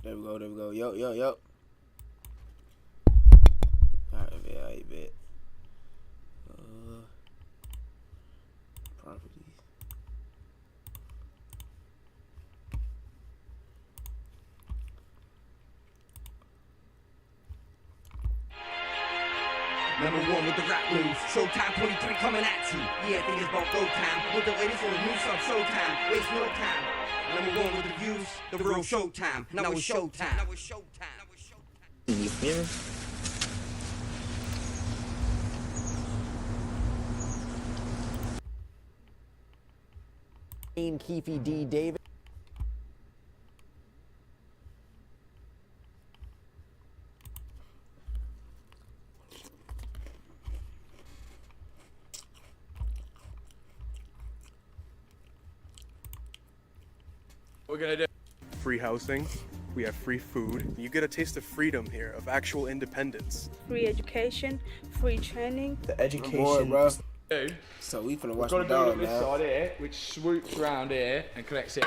There we go, there we go. Yo, yo, yo. Alright, bet. Properties. Number one with the rap news. Showtime 23 coming at you. Yeah, I think it's about go time. With the latest on the new stuff, Showtime. Waste no time. Number one with the views, the real Showtime. Now it's Showtime. Now it's Showtime. You feel me? Keefe D. Davis. What we're gonna do? Free housing, we have free food. You get a taste of freedom here, of actual independence. Free education, free training. The education. Boy, bro. Dude, So we finna watch got the to build dog, up this man. side here, which swoops around here and connects it.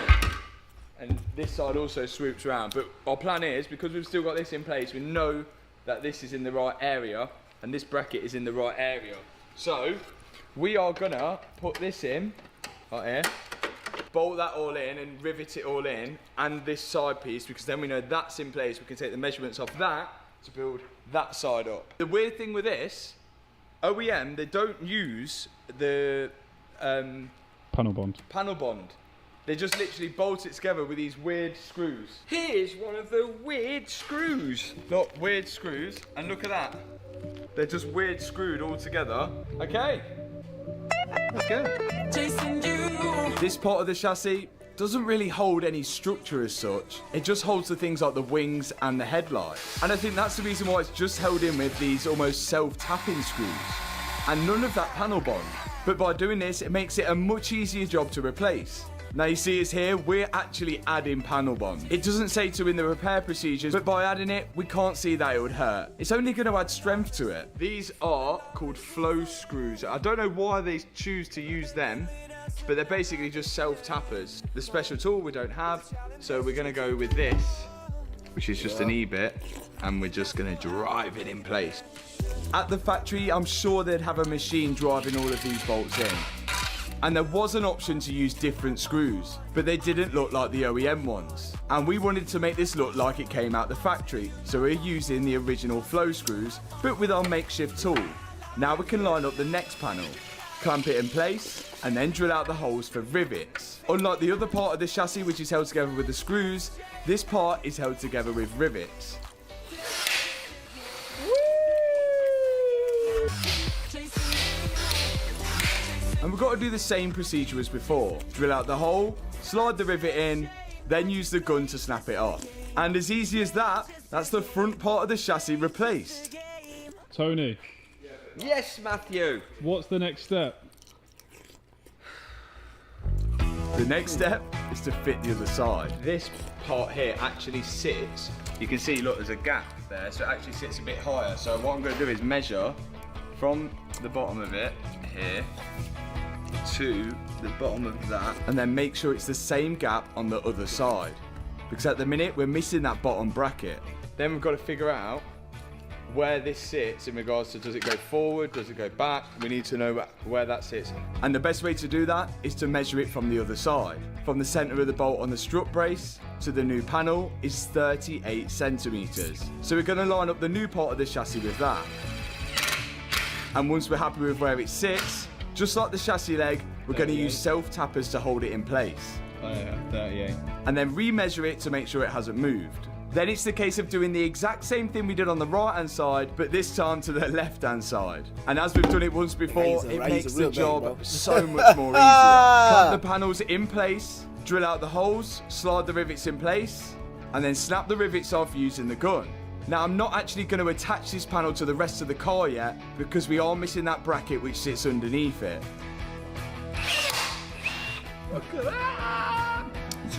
And this side also swoops around. But our plan is, because we've still got this in place, we know that this is in the right area and this bracket is in the right area. So we are gonna put this in right here, bolt that all in and rivet it all in, and this side piece, because then we know that's in place. We can take the measurements off that to build that side up. The weird thing with this, OEM, they don't use the Panel bond. They just literally bolt it together with these weird screws. Here's one of the weird screws. Look, weird screws, and look at that. They're just weird screwed all together. Okay, let's go. This part of the chassis doesn't really hold any structure as such. It just holds the things like the wings and the headlight. And I think that's the reason why it's just held in with these almost self-tapping screws. And none of that panel bond. But by doing this, it makes it a much easier job to replace. Now you see us here, we're actually adding panel bond. It doesn't say to in the repair procedures, but by adding it, we can't see that it would hurt. It's only going to add strength to it. These are called flow screws. I don't know why they choose to use them, but they're basically just self-tappers. The special tool we don't have, so we're going to go with this, which is just an E-bit, and we're just going to drive it in place. At the factory, I'm sure they'd have a machine driving all of these bolts in. And there was an option to use different screws, but they didn't look like the OEM ones. And we wanted to make this look like it came out the factory, so we're using the original flow screws, but with our makeshift tool. Now we can line up the next panel, clamp it in place, and then drill out the holes for rivets. Unlike the other part of the chassis, which is held together with the screws, this part is held together with rivets. And we've got to do the same procedure as before. Drill out the hole, slide the rivet in, then use the gun to snap it off. And as easy as that, that's the front part of the chassis replaced. Tony, Yes, Matthew. what's the next step? The next step is to fit the other side. This part here actually sits, you can see, look, there's a gap there, so it actually sits a bit higher. So what I'm going to do is measure from the bottom of it here to the bottom of that, and then make sure it's the same gap on the other side, because at the minute we're missing that bottom bracket. Then we've got to figure out where this sits in regards to, does it go forward, does it go back? We need to know where that sits. And the best way to do that is to measure it from the other side. From the center of the bolt on the strut brace to the new panel is 38 centimeters. So we're going to line up the new part of the chassis with that. And once we're happy with where it sits, just like the chassis leg, we're going to use self-tappers to hold it in place. Oh yeah, 38. And then remeasure it to make sure it hasn't moved. Then it's the case of doing the exact same thing we did on the right hand side, but this time to the left hand side. And as we've done it once before, it makes the job so much more easier. Clamp the panels in place, drill out the holes, slide the rivets in place, and then snap the rivets off using the gun. Now I'm not actually going to attach this panel to the rest of the car yet, because we are missing that bracket which sits underneath it.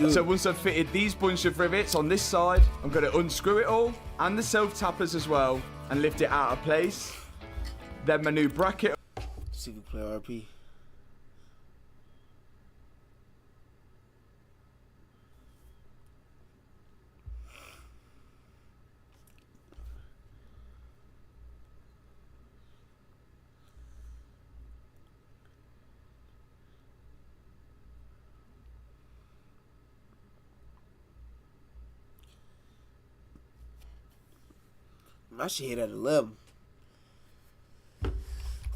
So once I've fitted these bunch of rivets on this side, I'm going to unscrew it all, and the self-tappers as well, and lift it out of place. Then my new bracket. See if we play RP. My shit hit at 11.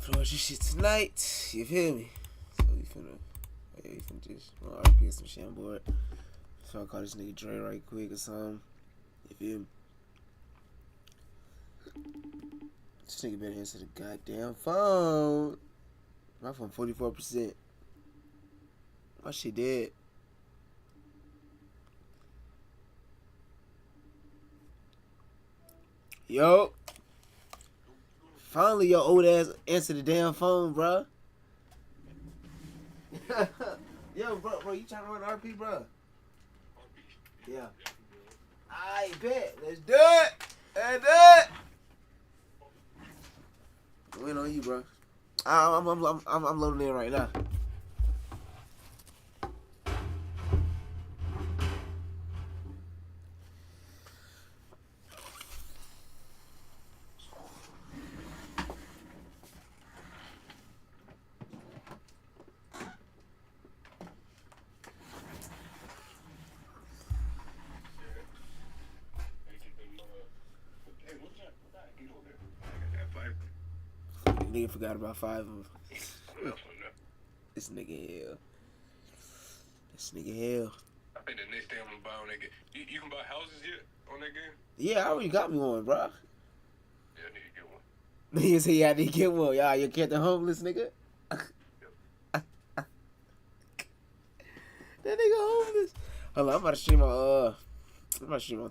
Flush this shit tonight. You feel me? So we finna just RP some shit on board. So I call this nigga Dre right quick or something. You feel me? This nigga better answer the goddamn phone. My phone 44%. My shit dead. Yo. Finally your old ass answer the damn phone, bro. Yo, bro, you trying to run RP, bro? Yeah. I bet. Let's do it. Let's do it. Wait on you, bro. I'm loading in right now. Nigga forgot about 5 of them. This nigga hell. This nigga hell. I think the next day I'm gonna buy on that game. You can buy houses yet on that game? Yeah, I already got me one, bro. Yeah, I need to get one. Nigga say, yeah, I need to get one. Y'all, you can't the homeless nigga? That nigga homeless. Hold on, I'm about to stream on